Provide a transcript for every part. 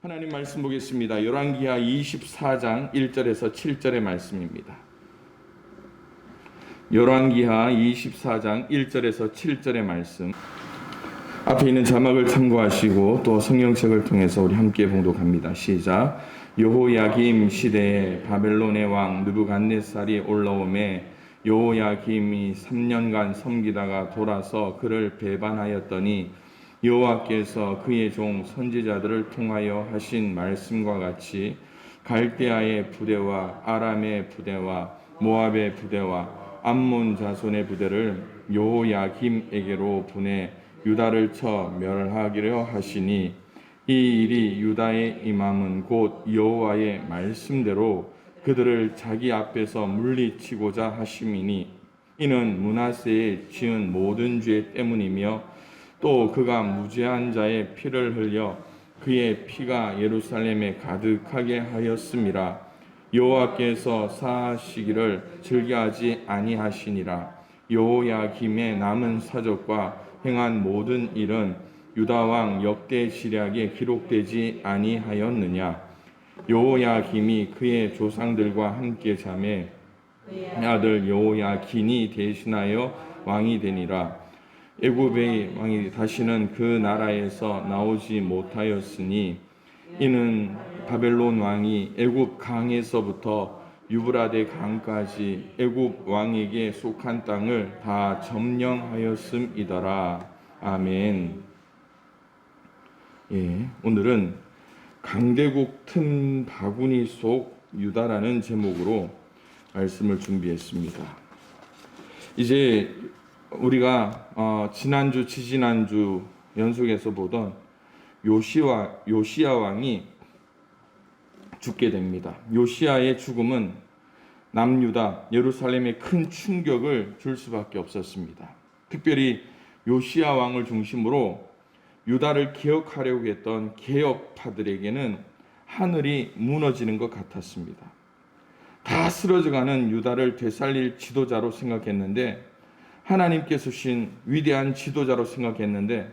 하나님 말씀 보겠습니다. 열왕기하 24장 1절에서 7절의 말씀입니다. 열왕기하 24장 1절에서 7절의 말씀. 앞에 있는 자막을 참고하시고 또 성경책을 통해서 우리 함께 봉독합니다. 시작. 여호야김 시대에 바벨론의 왕 느부갓네살이 올라오매 여호야김이 3년간 섬기다가 돌아서 그를 배반하였더니 여호와께서 그의 종 선지자들을 통하여 하신 말씀과 같이 갈대아의 부대와 아람의 부대와 모압의 부대와 암몬 자손의 부대를 여호야김에게로 보내 유다를 쳐 멸하기려 하시니 이 일이 유다의 임함은 곧 여호와의 말씀대로 그들을 자기 앞에서 물리치고자 하심이니 이는 므낫세의 지은 모든 죄 때문이며 또 그가 무죄한 자의 피를 흘려 그의 피가 예루살렘에 가득하게 하였음이라. 여호와께서 사하시기를 즐겨하지 아니하시니라. 여호야김의 남은 사적과 행한 모든 일은 유다 왕 역대시략에 기록되지 아니하였느냐. 여호야김이 그의 조상들과 함께 자매 아들 여호야긴이 대신하여 왕이 되니라. 애굽의 왕이 다시는 그 나라에서 나오지 못하였으니 이는 바벨론 왕이 애굽 강에서부터 유브라데 강까지 애굽 왕에게 속한 땅을 다 점령하였음이더라. 아멘. 오늘은 강대국 틈 바구니 속 유다라는 제목으로 말씀을 준비했습니다. 이제 우리가 지난주, 지지난주 연속해서 보던 요시야 왕이 죽게 됩니다. 요시야의 죽음은 남유다, 예루살렘에 큰 충격을 줄 수밖에 없었습니다. 특별히 요시야 왕을 중심으로 유다를 개혁하려고 했던 개혁파들에게는 하늘이 무너지는 것 같았습니다. 다 쓰러져가는 유다를 되살릴 지도자로 생각했는데 하나님께서 주신 위대한 지도자로 생각했는데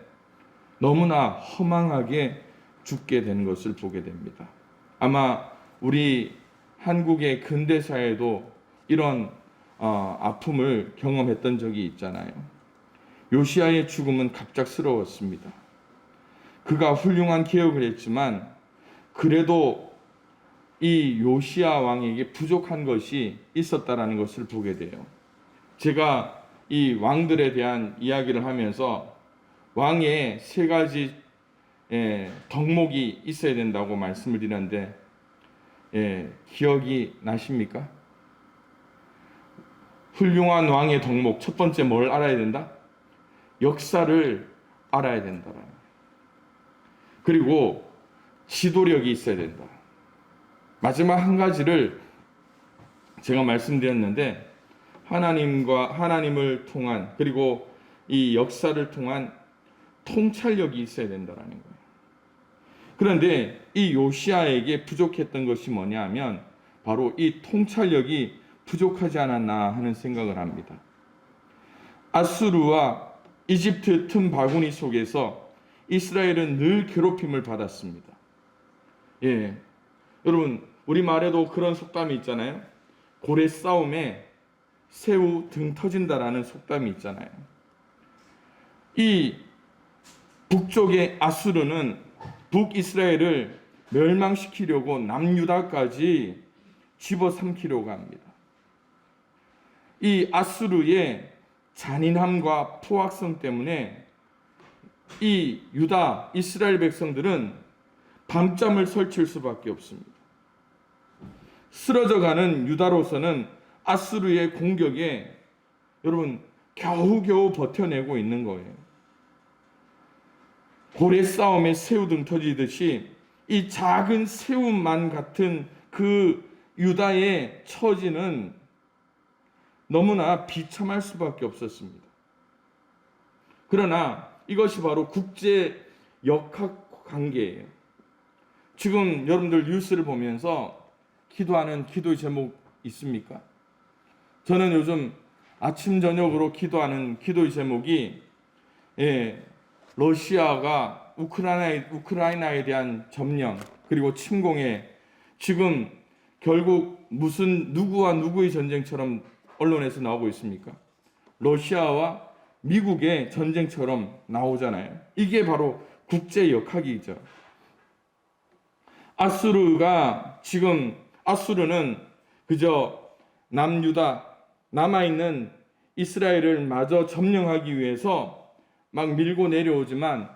너무나 허망하게 죽게 된 것을 보게 됩니다. 아마 우리 한국의 근대사에도 이런 아픔을 경험했던 적이 있잖아요. 요시야의 죽음은 갑작스러웠습니다. 그가 훌륭한 개혁을 했지만 그래도 이 요시야 왕에게 부족한 것이 있었다라는 것을 보게 돼요. 제가 이 왕들에 대한 이야기를 하면서 왕의 세 가지 덕목이 있어야 된다고 말씀을 드렸는데 기억이 나십니까? 훌륭한 왕의 덕목 첫 번째 뭘 알아야 된다? 역사를 알아야 된다. 그리고 지도력이 있어야 된다. 마지막 한 가지를 제가 말씀드렸는데 하나님을 통한 그리고 이 역사를 통한 통찰력이 있어야 된다는 거예요. 그런데 이 요시야에게 부족했던 것이 뭐냐 하면 바로 이 통찰력이 부족하지 않았나 하는 생각을 합니다. 아수르와 이집트 틈 바구니 속에서 이스라엘은 늘 괴롭힘을 받았습니다. 여러분 우리말에도 그런 속담이 있잖아요. 고래 싸움에 새우 등 터진다라는 속담이 있잖아요. 이 북쪽의 아수르는 북이스라엘을 멸망시키려고 남유다까지 집어삼키려고 합니다. 이 아수르의 잔인함과 포악성 때문에 이 유다, 이스라엘 백성들은 밤잠을 설칠 수밖에 없습니다. 쓰러져가는 유다로서는 아수르의 공격에 여러분 겨우겨우 버텨내고 있는 거예요. 고래 싸움에 새우 등 터지듯이 이 작은 새우만 같은 그 유다의 처지는 너무나 비참할 수밖에 없었습니다. 그러나 이것이 바로 국제 역학 관계예요. 지금 여러분들 뉴스를 보면서 기도하는 기도의 제목 있습니까? 저는 요즘 아침 저녁으로 기도하는 기도의 제목이 러시아가 우크라이나에 대한 점령 그리고 침공에 지금 결국 무슨 누구와 누구의 전쟁처럼 언론에서 나오고 있습니까? 러시아와 미국의 전쟁처럼 나오잖아요. 이게 바로 국제 역학이죠. 아수르는 그저 남유다, 남아있는 이스라엘을 마저 점령하기 위해서 막 밀고 내려오지만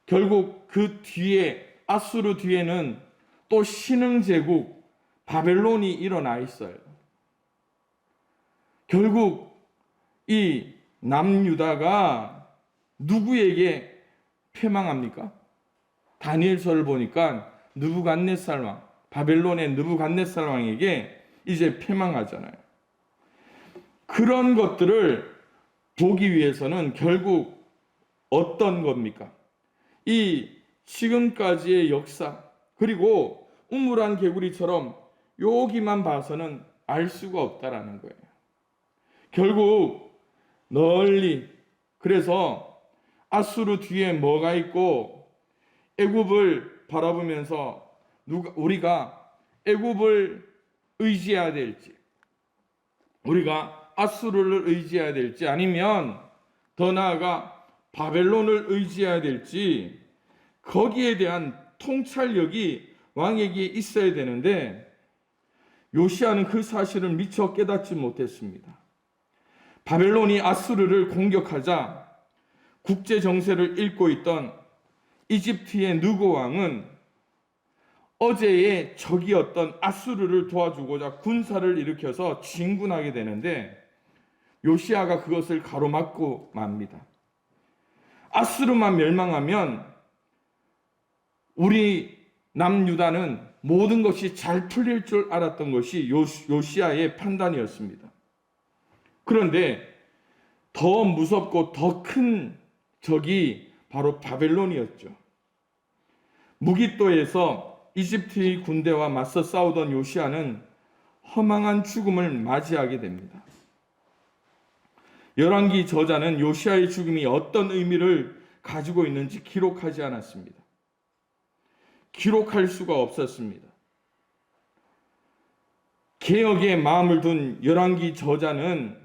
결국 그 뒤에, 아수르 뒤에는 또 신흥제국 바벨론이 일어나 있어요. 결국 이 남유다가 누구에게 패망합니까? 다니엘서를 보니까 느부갓네살 왕, 바벨론의 느부갓네살 왕에게 이제 패망하잖아요. 그런 것들을 보기 위해서는 결국 어떤 겁니까? 이 지금까지의 역사, 그리고 우물안 개구리처럼 여기만 봐서는 알 수가 없다라는 거예요. 결국 널리, 그래서 아수르 뒤에 뭐가 있고 애굽을 바라보면서 우리가 애굽을 의지해야 될지, 우리가 아수르를 의지해야 될지, 아니면 더 나아가 바벨론을 의지해야 될지, 거기에 대한 통찰력이 왕에게 있어야 되는데 요시야는 그 사실을 미처 깨닫지 못했습니다. 바벨론이 아수르를 공격하자 국제 정세를 읽고 있던 이집트의 느고 왕은 어제의 적이었던 아수르를 도와주고자 군사를 일으켜서 진군하게 되는데 요시야가 그것을 가로막고 맙니다. 아수르만 멸망하면 우리 남유다는 모든 것이 잘 풀릴 줄 알았던 것이 요시야의 판단이었습니다. 그런데 더 무섭고 더 큰 적이 바로 바벨론이었죠. 무기또에서 이집트의 군대와 맞서 싸우던 요시야는 허망한 죽음을 맞이하게 됩니다. 열왕기 저자는 요시야의 죽음이 어떤 의미를 가지고 있는지 기록하지 않았습니다. 기록할 수가 없었습니다. 개혁에 마음을 둔 열왕기 저자는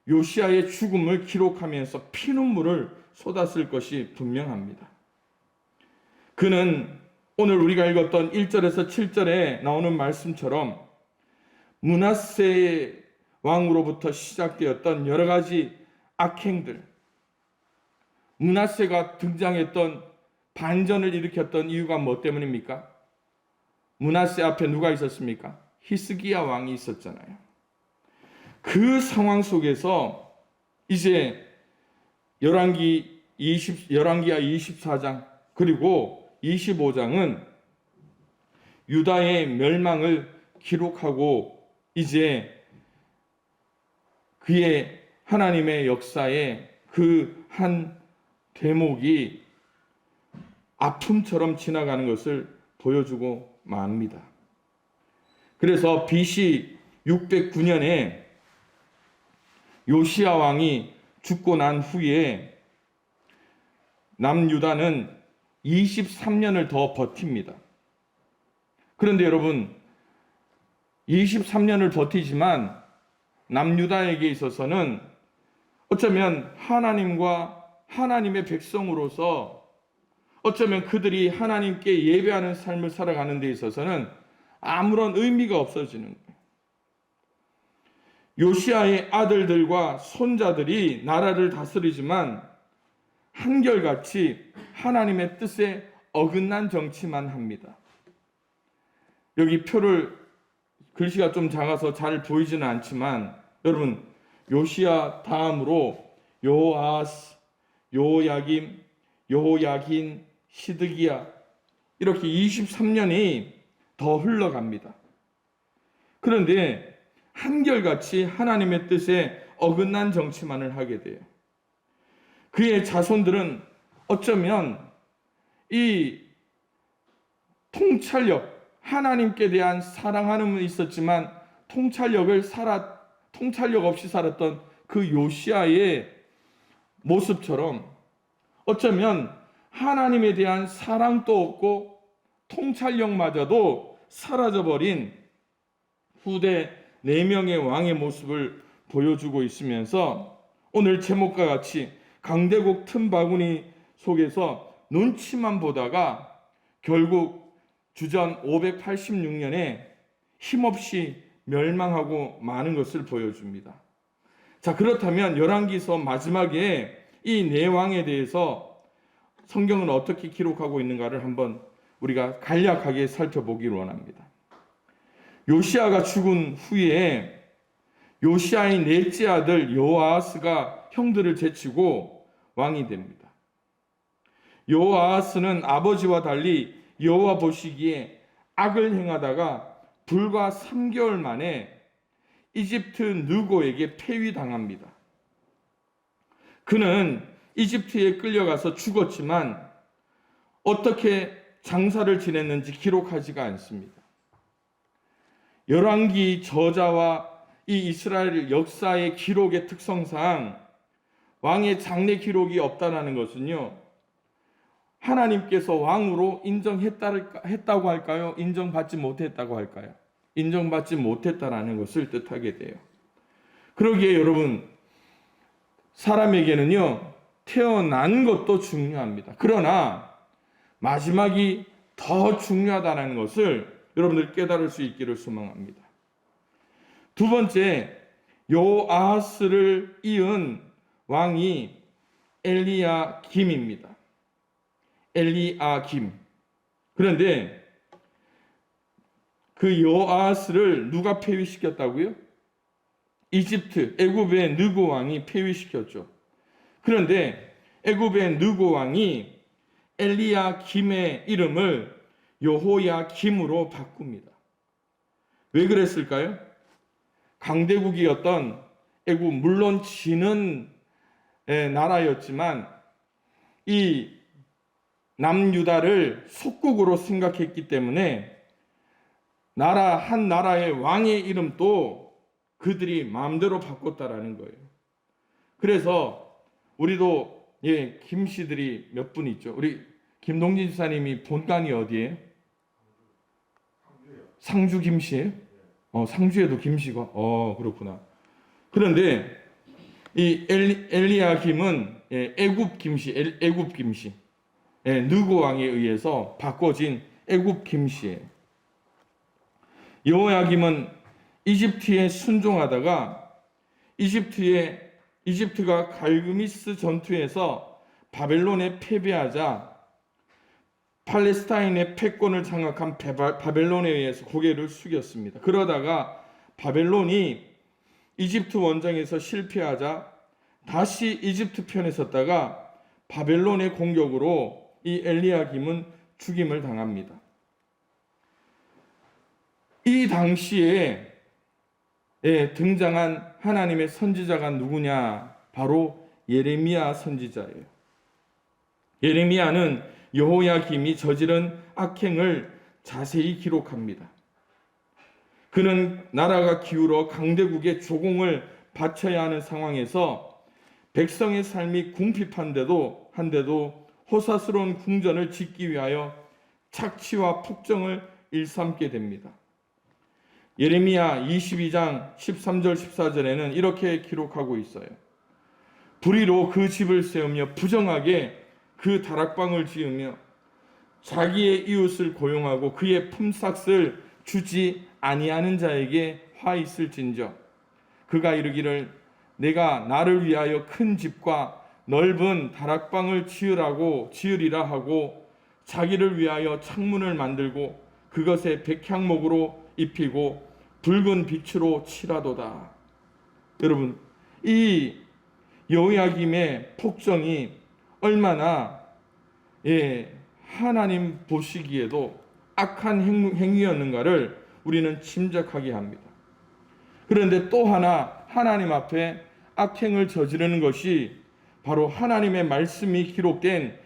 요시야의 죽음을 기록하면서 피눈물을 쏟았을 것이 분명합니다. 그는 오늘 우리가 읽었던 1절에서 7절에 나오는 말씀처럼 므낫세 왕으로부터 시작되었던 여러 가지 악행들, 므낫세가 등장했던 반전을 일으켰던 이유가 뭐 때문입니까? 므낫세 앞에 누가 있었습니까? 히스기야 왕이 있었잖아요. 그 상황 속에서 이제 열왕기야 24장 그리고 25장은 유다의 멸망을 기록하고 이제 그의 하나님의 역사의 그 한 대목이 아픔처럼 지나가는 것을 보여주고 맙니다. 그래서 BC 609년에 요시야 왕이 죽고 난 후에 남유다는 23년을 더 버팁니다. 그런데 여러분, 23년을 버티지만 남유다에게 있어서는 어쩌면 하나님과 하나님의 백성으로서 어쩌면 그들이 하나님께 예배하는 삶을 살아가는 데 있어서는 아무런 의미가 없어지는 거예요. 요시야의 아들들과 손자들이 나라를 다스리지만 한결같이 하나님의 뜻에 어긋난 정치만 합니다. 여기 표를 글씨가 좀 작아서 잘 보이지는 않지만 여러분, 요시야 다음으로 요아스, 요야김, 요야긴, 시드기야 이렇게 23년이 더 흘러갑니다. 그런데 한결같이 하나님의 뜻에 어긋난 정치만을 하게 돼요. 그의 자손들은 어쩌면 이 통찰력, 하나님께 대한 사랑하는 있었지만 통찰력 없이 살았던 그 요시야의 모습처럼 어쩌면 하나님에 대한 사랑도 없고 통찰력마저도 사라져버린 후대 4명의 왕의 모습을 보여주고 있으면서 오늘 제목과 같이 강대국 틈바구니 속에서 눈치만 보다가 결국 주전 586년에 힘없이 멸망하고 마는 것을 보여줍니다. 자, 그렇다면 열왕기서 마지막에 이 4왕에 대해서 성경은 어떻게 기록하고 있는가를 한번 우리가 간략하게 살펴보기를 원합니다. 요시아가 죽은 후에 요시아의 넷째 아들 여호아하스가 형들을 제치고 왕이 됩니다. 여호아하스는 아버지와 달리 여호와 보시기에 악을 행하다가 불과 3개월 만에 이집트 느고에게 폐위당합니다. 그는 이집트에 끌려가서 죽었지만 어떻게 장사를 지냈는지 기록하지가 않습니다. 열왕기 저자와 이 이스라엘 역사의 기록의 특성상 왕의 장례 기록이 없다는 것은요, 하나님께서 왕으로 인정했다고 할까요? 인정받지 못했다고 할까요? 인정받지 못했다라는 것을 뜻하게 돼요. 그러기에 여러분, 사람에게는요, 태어난 것도 중요합니다. 그러나 마지막이 더 중요하다는 것을 여러분들 깨달을 수 있기를 소망합니다. 두 번째, 여호아하스를 이은 왕이 엘리야김입니다. 엘리야김. 그런데 그 여호아하스를 누가 폐위시켰다고요? 이집트, 애굽의 느고 왕이 폐위시켰죠. 그런데 애굽의 느고 왕이 엘리야김의 이름을 여호야김으로 바꿉니다. 왜 그랬을까요? 강대국이었던 애굽, 물론 지는 나라였지만 이 남유다를 속국으로 생각했기 때문에 한 나라의 왕의 이름도 그들이 마음대로 바꿨다라는 거예요. 그래서 우리도 김씨들이 몇 분 있죠. 우리 김동진 지사님이 본관이 어디예요? 상주 김씨예요? 상주에도 김씨가? 그렇구나. 그런데 이 엘리야김은 애굽 김씨, 애굽 김씨, 느고 왕에 의해서 바꿔진 애굽 김씨예요. 여호야김은 이집트에 순종하다가 이집트가 갈그미스 전투에서 바벨론에 패배하자 팔레스타인의 패권을 장악한 바벨론에 의해서 고개를 숙였습니다. 그러다가 바벨론이 이집트 원정에서 실패하자 다시 이집트 편에 섰다가 바벨론의 공격으로 이 엘리야김은 죽임을 당합니다. 이 당시에 등장한 하나님의 선지자가 누구냐? 바로 예레미야 선지자예요. 예레미야는 여호야김이 저지른 악행을 자세히 기록합니다. 그는 나라가 기울어 강대국의 조공을 바쳐야 하는 상황에서 백성의 삶이 궁핍한데도 호사스러운 궁전을 짓기 위하여 착취와 폭정을 일삼게 됩니다. 예레미야 22장 13절 14절에는 이렇게 기록하고 있어요. 불의로 그 집을 세우며 부정하게 그 다락방을 지으며 자기의 이웃을 고용하고 그의 품삯을 주지 아니하는 자에게 화 있을진저 그가 이르기를 내가 나를 위하여 큰 집과 넓은 다락방을 지으리라 하고 자기를 위하여 창문을 만들고 그것에 백향목으로 입히고 붉은 빛으로 칠하도다. 여러분, 이 여호야김의 폭정이 얼마나 하나님 보시기에도 악한 행위였는가를 우리는 짐작하게 합니다. 그런데 또 하나 하나님 앞에 악행을 저지르는 것이 바로 하나님의 말씀이 기록된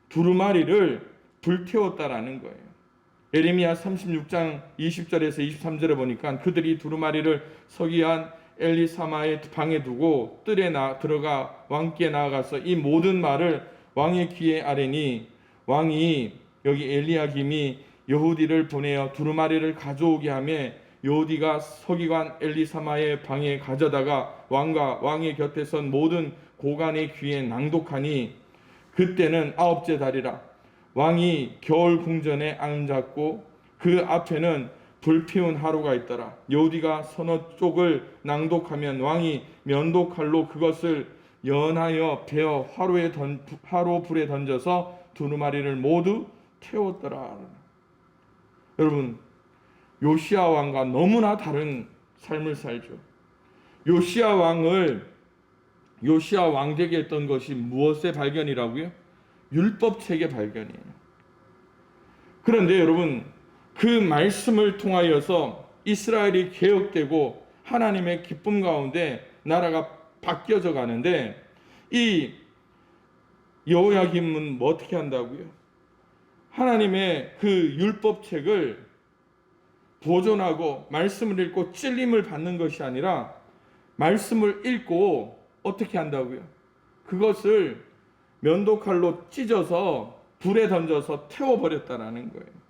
두루마리를 불태웠다라는 거예요. 예레미야 36장 20절에서 23절에 보니까 그들이 두루마리를 서기한 엘리사마의 방에 두고 뜰에 들어가 왕께 나아가서 이 모든 말을 왕의 귀에 아뢰니 왕이 여기 엘리야김이 여후디를 보내어 두루마리를 가져오게 하며 여후디가 서기관 엘리사마의 방에 가져다가 왕과 왕의 곁에 선 모든 고관의 귀에 낭독하니 그때는 9째 달이라. 왕이 겨울 궁전에 앉았고 그 앞에는 불 피운 하루가 있더라. 여후디가 서너 쪽을 낭독하면 왕이 면도칼로 그것을 연하여 베어 화로 불에 던져서 두루마리를 모두 태웠더라. 여러분, 요시야 왕과 너무나 다른 삶을 살죠. 요시야 왕되게 했던 것이 무엇의 발견이라고요? 율법책의 발견이에요. 그런데 여러분, 그 말씀을 통하여서 이스라엘이 개혁되고 하나님의 기쁨 가운데 나라가 바뀌어져 가는데, 이 여호야김은 뭐 어떻게 한다고요? 하나님의 그 율법책을 보존하고 말씀을 읽고 찔림을 받는 것이 아니라 말씀을 읽고 어떻게 한다고요? 그것을 면도칼로 찢어서 불에 던져서 태워버렸다라는 거예요.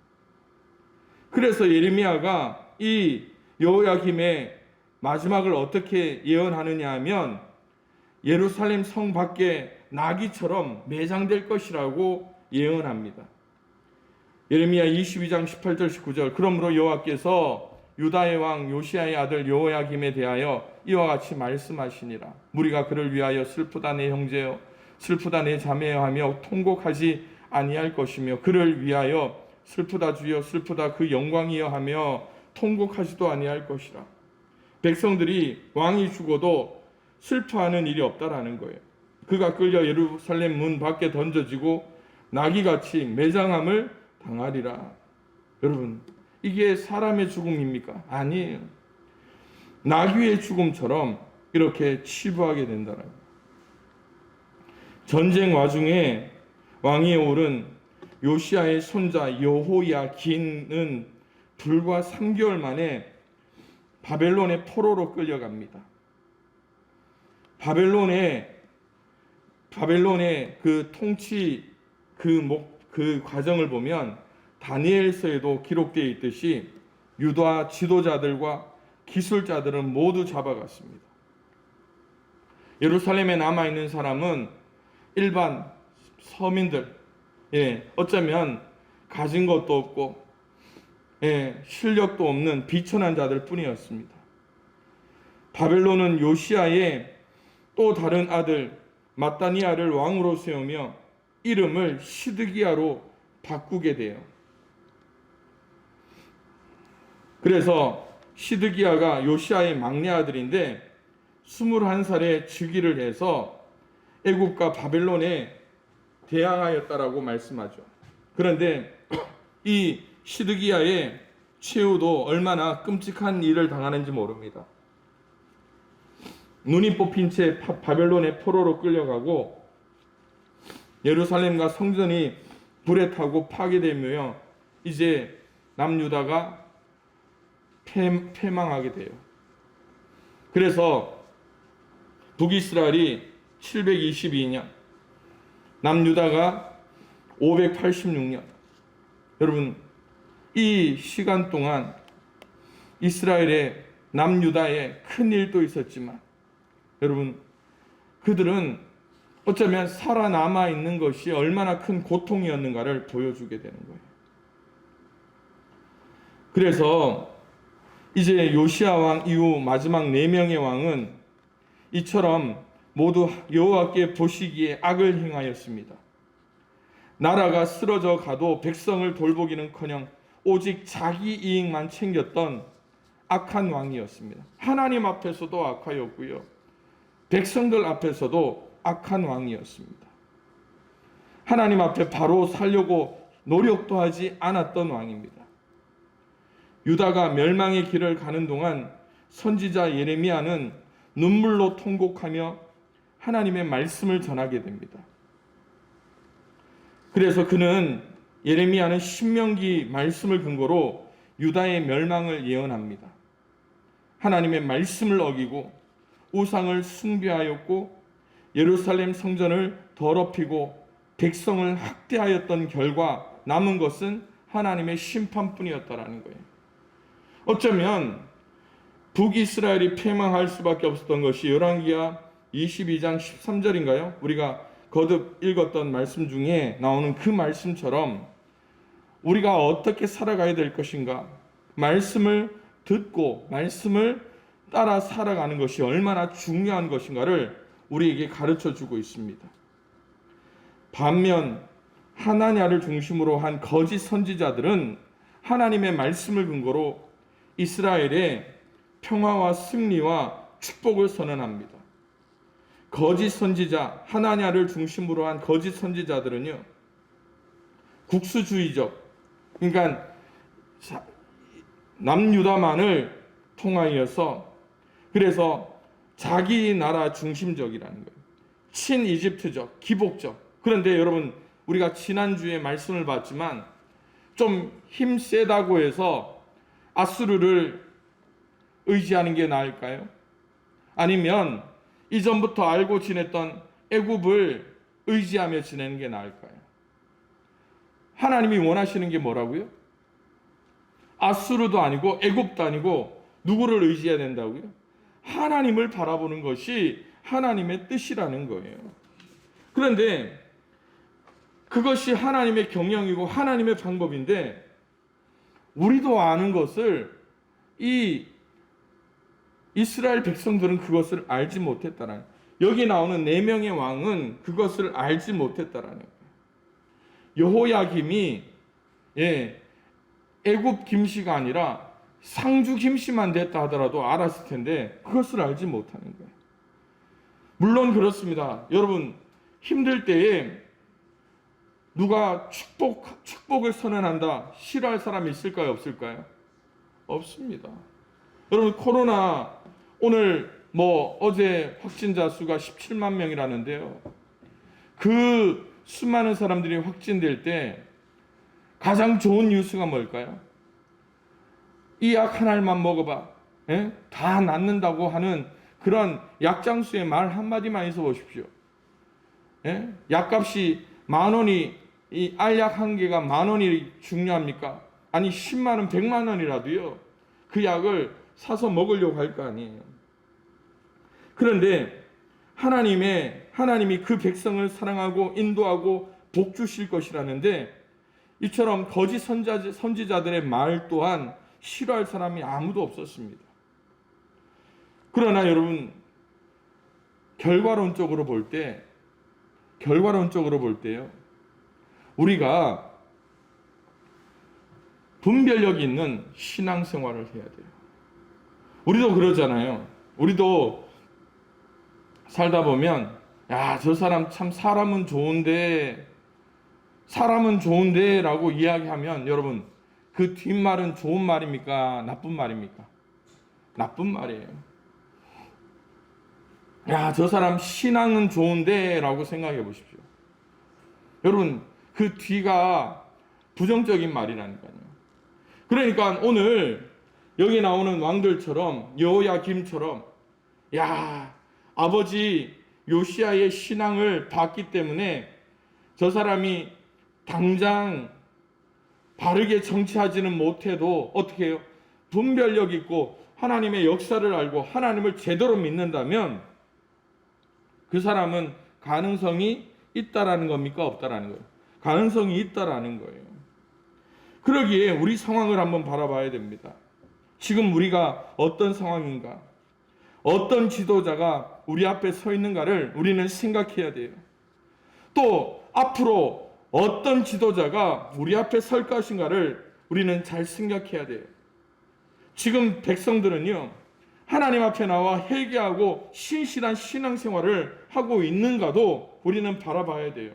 그래서 예레미야가 이 여호야김의 마지막을 어떻게 예언하느냐 하면 예루살렘 성 밖에 나귀처럼 매장될 것이라고 예언합니다. 예레미야 22장 18절 19절 그러므로 여호와께서 유다의 왕 요시야의 아들 여호야김에 대하여 이와 같이 말씀하시니라. 무리가 그를 위하여 슬프다 내 형제여 슬프다 내 자매여 하며 통곡하지 아니할 것이며 그를 위하여 슬프다 주여 슬프다 그 영광이여 하며 통곡하지도 아니할 것이라. 백성들이 왕이 죽어도 슬퍼하는 일이 없다라는 거예요. 그가 끌려 예루살렘 문 밖에 던져지고 나귀같이 매장함을 당하리라. 여러분, 이게 사람의 죽음입니까? 아니에요. 나귀의 죽음처럼 이렇게 치부하게 된다는 거예요. 전쟁 와중에 왕위에 오른 요시야의 손자 여호야긴은 불과 3개월 만에 바벨론의 포로로 끌려갑니다. 바벨론의 그 통치 그 과정을 보면 다니엘서에도 기록되어 있듯이 유다 지도자들과 기술자들은 모두 잡아갔습니다. 예루살렘에 남아있는 사람은 일반 서민들, 어쩌면 가진 것도 없고 실력도 없는 비천한 자들 뿐이었습니다. 바벨론은 요시야의 또 다른 아들 마따니아를 왕으로 세우며 이름을 시드기야로 바꾸게 돼요. 그래서 시드기야가 요시야의 막내 아들인데 21살에 즉위를 해서 애굽과 바벨론에 대항하였다라고 말씀하죠. 그런데 이 시드기야의 최후도 얼마나 끔찍한 일을 당하는지 모릅니다. 눈이 뽑힌 채 바벨론의 포로로 끌려가고 예루살렘과 성전이 불에 타고 파괴되며 이제 남유다가 패망하게 돼요. 그래서 북이스라엘이 722년, 남유다가 586년. 여러분, 이 시간 동안 이스라엘의 남유다에 큰 일도 있었지만 여러분, 그들은 어쩌면 살아남아 있는 것이 얼마나 큰 고통이었는가를 보여주게 되는 거예요. 그래서 이제 요시야 왕 이후 마지막 4명의 왕은 이처럼 모두 여호와께 보시기에 악을 행하였습니다. 나라가 쓰러져 가도 백성을 돌보기는커녕 오직 자기 이익만 챙겼던 악한 왕이었습니다. 하나님 앞에서도 악하였고요, 백성들 앞에서도 악한 왕이었습니다. 하나님 앞에 바로 살려고 노력도 하지 않았던 왕입니다. 유다가 멸망의 길을 가는 동안 선지자 예레미야는 눈물로 통곡하며 하나님의 말씀을 전하게 됩니다. 그래서 예레미야는 신명기 말씀을 근거로 유다의 멸망을 예언합니다. 하나님의 말씀을 어기고 우상을 숭배하였고 예루살렘 성전을 더럽히고 백성을 학대하였던 결과 남은 것은 하나님의 심판뿐이었다라는 거예요. 어쩌면 북이스라엘이 패망할 수밖에 없었던 것이 열왕기하 22장 13절인가요? 우리가 거듭 읽었던 말씀 중에 나오는 그 말씀처럼 우리가 어떻게 살아가야 될 것인가, 말씀을 듣고 말씀을 따라 살아가는 것이 얼마나 중요한 것인가를 우리에게 가르쳐 주고 있습니다. 반면 하나냐를 중심으로 한 거짓 선지자들은 하나님의 말씀을 근거로 이스라엘의 평화와 승리와 축복을 선언합니다. 거짓 선지자, 하나냐를 중심으로 한 거짓 선지자들은요, 국수주의적, 그러니까 남유다만을 통하여서, 그래서 자기 나라 중심적이라는 거예요. 친이집트적, 기복적. 그런데 여러분, 우리가 지난주에 말씀을 봤지만 좀 힘세다고 해서 아수르를 의지하는 게 나을까요? 아니면 이전부터 알고 지냈던 애굽을 의지하며 지내는 게 나을까요? 하나님이 원하시는 게 뭐라고요? 아수르도 아니고 애굽도 아니고 누구를 의지해야 된다고요? 하나님을 바라보는 것이 하나님의 뜻이라는 거예요. 그런데 그것이 하나님의 경영이고 하나님의 방법인데, 우리도 아는 것을 이 이스라엘 백성들은 그것을 알지 못했다라는, 여기 나오는 4명의 왕은 그것을 알지 못했다라는 거예요. 여호야김이 애굽 김씨가 아니라 상주 김씨만 됐다 하더라도 알았을 텐데 그것을 알지 못하는 거예요. 물론 그렇습니다. 여러분, 힘들 때에 누가 축복을 선언한다 싫어할 사람이 있을까요? 없을까요? 없습니다. 여러분, 코로나 오늘 어제 확진자 수가 17만 명이라는데요. 그 수많은 사람들이 확진될 때 가장 좋은 뉴스가 뭘까요? 이 약 한 알만 먹어봐, 다 낫는다고 하는 그런 약장수의 말 한마디만 있어 보십시오. 약값이 10,000원이, 이 알약 한 개가 10,000원이 중요합니까? 아니 10만 원, 100만 원이라도요, 그 약을 사서 먹으려고 할 거 아니에요. 그런데 하나님이 그 백성을 사랑하고 인도하고 복 주실 것이라는데, 이처럼 거짓 선지자들의 말 또한 싫어할 사람이 아무도 없었습니다. 그러나 여러분, 결과론적으로 볼 때요, 우리가 분별력이 있는 신앙생활을 해야 돼요. 우리도 그러잖아요. 우리도 살다 보면, 야, 저 사람 참 사람은 좋은데 라고 이야기하면, 여러분, 그 뒷말은 좋은 말입니까? 나쁜 말입니까? 나쁜 말이에요. 야, 저 사람 신앙은 좋은데 라고 생각해 보십시오. 여러분, 그 뒤가 부정적인 말이라니까요. 그러니까 오늘 여기 나오는 왕들처럼, 여호야김처럼, 야, 아버지 요시야의 신앙을 봤기 때문에 저 사람이 당장 바르게 정치하지는 못해도 어떻게 해요? 분별력 있고 하나님의 역사를 알고 하나님을 제대로 믿는다면 그 사람은 가능성이 있다라는 겁니까? 없다라는 거예요? 가능성이 있다라는 거예요. 그러기에 우리 상황을 한번 바라봐야 됩니다. 지금 우리가 어떤 상황인가? 어떤 지도자가 우리 앞에 서 있는가를 우리는 생각해야 돼요. 또 앞으로 어떤 지도자가 우리 앞에 설 것인가를 우리는 잘 생각해야 돼요. 지금 백성들은요, 하나님 앞에 나와 회개하고 신실한 신앙생활을 하고 있는가도 우리는 바라봐야 돼요.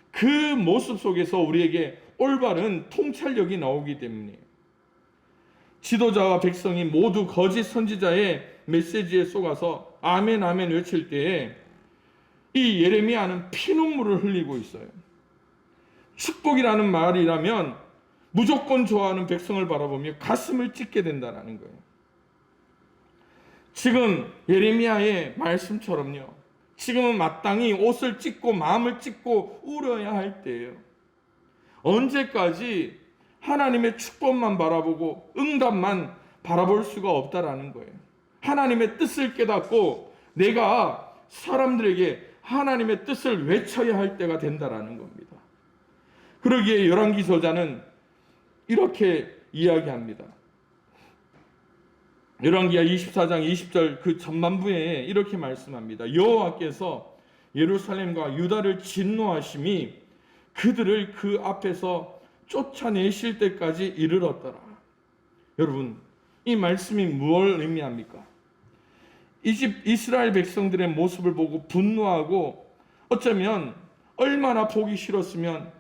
그 모습 속에서 우리에게 올바른 통찰력이 나오기 때문이에요. 지도자와 백성이 모두 거짓 선지자의 메시지에 속아서 아멘 아멘 외칠 때에 이 예레미야는 피눈물을 흘리고 있어요. 축복이라는 말이라면 무조건 좋아하는 백성을 바라보며 가슴을 찢게 된다는 거예요. 지금 예레미야의 말씀처럼요, 지금은 마땅히 옷을 찢고 마음을 찢고 울어야 할 때예요. 언제까지 하나님의 축복만 바라보고 응답만 바라볼 수가 없다라는 거예요. 하나님의 뜻을 깨닫고 내가 사람들에게 하나님의 뜻을 외쳐야 할 때가 된다라는 겁니다. 그러기에 열왕기 저자는 이렇게 이야기합니다. 열왕기하 24장 20절 그 전반부에 이렇게 말씀합니다. 여호와께서 예루살렘과 유다를 진노하심이 그들을 그 앞에서 쫓아내실 때까지 이르렀더라. 여러분, 이 말씀이 무엇을 의미합니까? 이스라엘 백성들의 모습을 보고 분노하고 어쩌면 얼마나 보기 싫었으면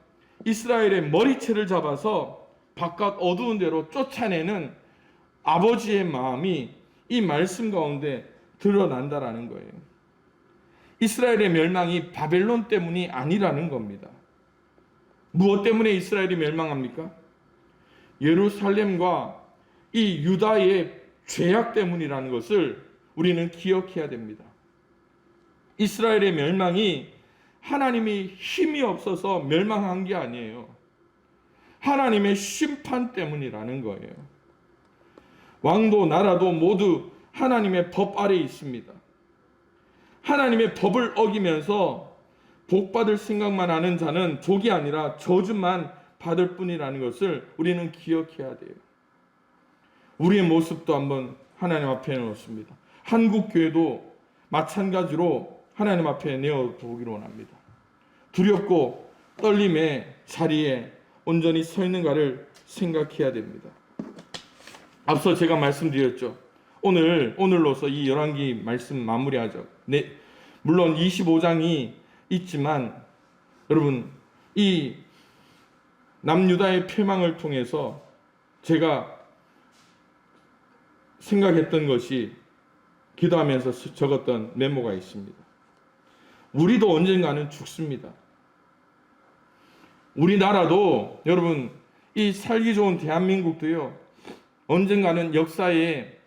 이스라엘의 머리채를 잡아서 바깥 어두운 데로 쫓아내는 아버지의 마음이 이 말씀 가운데 드러난다라는 거예요. 이스라엘의 멸망이 바벨론 때문이 아니라는 겁니다. 무엇 때문에 이스라엘이 멸망합니까? 예루살렘과 이 유다의 죄악 때문이라는 것을 우리는 기억해야 됩니다. 이스라엘의 멸망이 하나님이 힘이 없어서 멸망한 게 아니에요. 하나님의 심판 때문이라는 거예요. 왕도 나라도 모두 하나님의 법 아래에 있습니다. 하나님의 법을 어기면서 복 받을 생각만 하는 자는 복이 아니라 저주만 받을 뿐이라는 것을 우리는 기억해야 돼요. 우리의 모습도 한번 하나님 앞에 놓습니다. 한국 교회도 마찬가지로 하나님 앞에 내어보기로 원합니다. 두렵고 떨림의 자리에 온전히 서 있는가를 생각해야 됩니다. 앞서 제가 말씀드렸죠. 오늘로서 이 열왕기 말씀 마무리하죠. 물론 25장이 있지만 여러분, 이 남유다의 패망을 통해서 제가 생각했던 것이 기도하면서 적었던 메모가 있습니다. 우리도 언젠가는 죽습니다. 우리나라도 여러분, 이 살기 좋은 대한민국도요, 언젠가는 역사의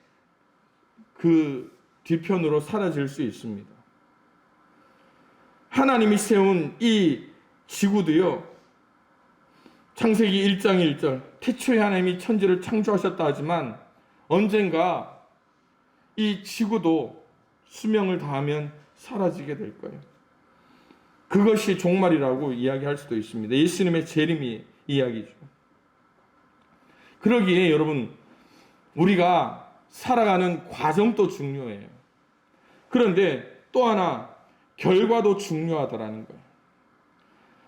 그 뒤편으로 사라질 수 있습니다. 하나님이 세운 이 지구도요, 창세기 1장 1절 태초에 하나님이 천지를 창조하셨다 하지만 언젠가 이 지구도 수명을 다하면 사라지게 될 거예요. 그것이 종말이라고 이야기할 수도 있습니다. 예수님의 재림이 이야기죠. 그러기에 여러분, 우리가 살아가는 과정도 중요해요. 그런데 또 하나 결과도 중요하다라는 거예요.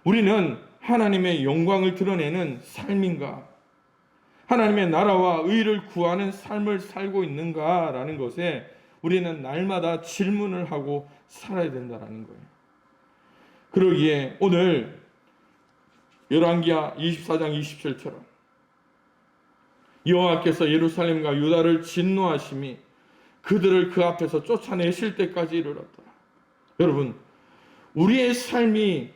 우리는 하나님의 영광을 드러내는 삶인가, 하나님의 나라와 의를 구하는 삶을 살고 있는가라는 것에 우리는 날마다 질문을 하고 살아야 된다는 거예요. 그러기에 오늘 열왕기하 24장 27처럼 여호와께서 예루살렘과 유다를 진노하심이 그들을 그 앞에서 쫓아내실 때까지 이르렀더라. 여러분, 우리의 삶이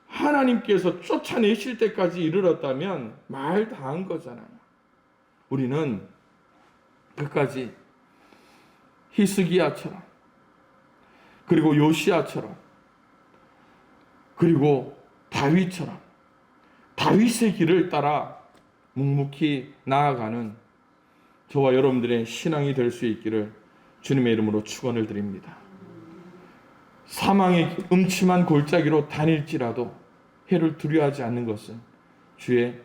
하나님께서 쫓아내실 때까지 이르렀다면 말 다 한 거잖아요. 우리는 끝까지 히스기야처럼, 그리고 요시야처럼, 그리고 다윗처럼 다윗의 길을 따라 묵묵히 나아가는 저와 여러분들의 신앙이 될 수 있기를 주님의 이름으로 축원을 드립니다. 사망의 음침한 골짜기로 다닐지라도 해를 두려워하지 않는 것은 주의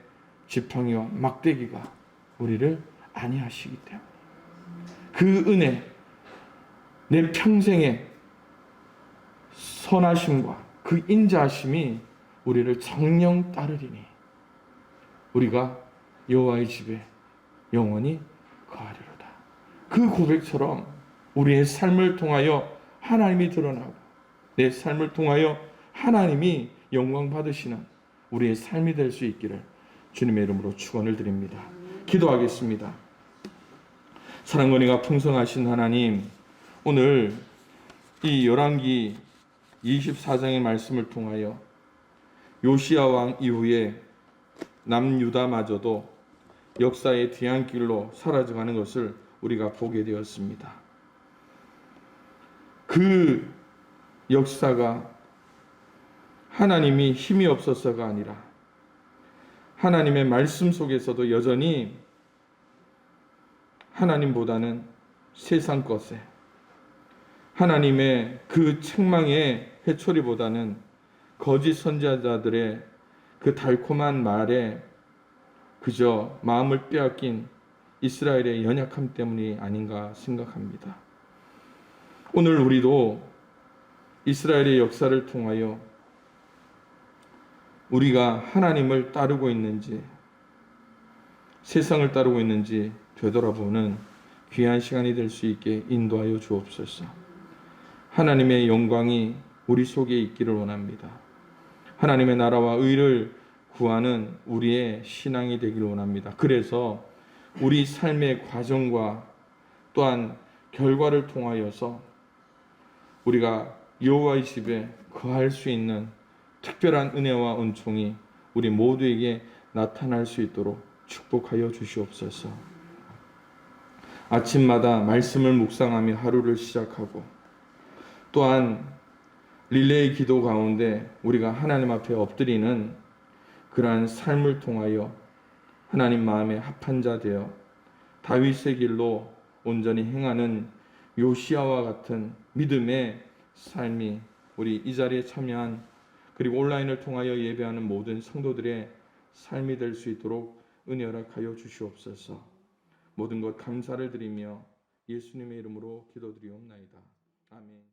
지팡이와 막대기가 우리를 안위하시기 때문에, 그 은혜, 내 평생의 선하심과 그 인자하심이 우리를 정령 따르리니 우리가 여호와의 집에 영원히 거하리로다. 그 고백처럼 우리의 삶을 통하여 하나님이 드러나고 내 삶을 통하여 하나님이 영광 받으시는 우리의 삶이 될 수 있기를 주님의 이름으로 축원을 드립니다. 기도하겠습니다. 사랑과 은혜가 풍성하신 하나님, 오늘 이 열왕기 24장의 말씀을 통하여 요시야 왕 이후에 남유다마저도 역사의 뒤안길로 사라져가는 것을 우리가 보게 되었습니다. 그 역사가 하나님이 힘이 없어서가 아니라 하나님의 말씀 속에서도 여전히 하나님보다는 세상 것에, 하나님의 그 책망의 회초리보다는 거짓 선지자들의 그 달콤한 말에 그저 마음을 빼앗긴 이스라엘의 연약함 때문이 아닌가 생각합니다. 오늘 우리도 이스라엘의 역사를 통하여 우리가 하나님을 따르고 있는지, 세상을 따르고 있는지 되돌아보는 귀한 시간이 될 수 있게 인도하여 주옵소서. 하나님의 영광이 우리 속에 있기를 원합니다. 하나님의 나라와 의를 구하는 우리의 신앙이 되기를 원합니다. 그래서 우리 삶의 과정과 또한 결과를 통하여서 우리가 여호와의 집에 거할 수 있는 특별한 은혜와 은총이 우리 모두에게 나타날 수 있도록 축복하여 주시옵소서. 아침마다 말씀을 묵상하며 하루를 시작하고 또한 릴레이 기도 가운데 우리가 하나님 앞에 엎드리는 그러한 삶을 통하여 하나님 마음에 합한 자 되어 다윗의 길로 온전히 행하는 요시아와 같은 믿음의 삶이 우리 이 자리에 참여한 그리고 온라인을 통하여 예배하는 모든 성도들의 삶이 될 수 있도록 은혜 허락하여 주시옵소서. 모든 것 감사를 드리며 예수님의 이름으로 기도드리옵나이다. 아멘.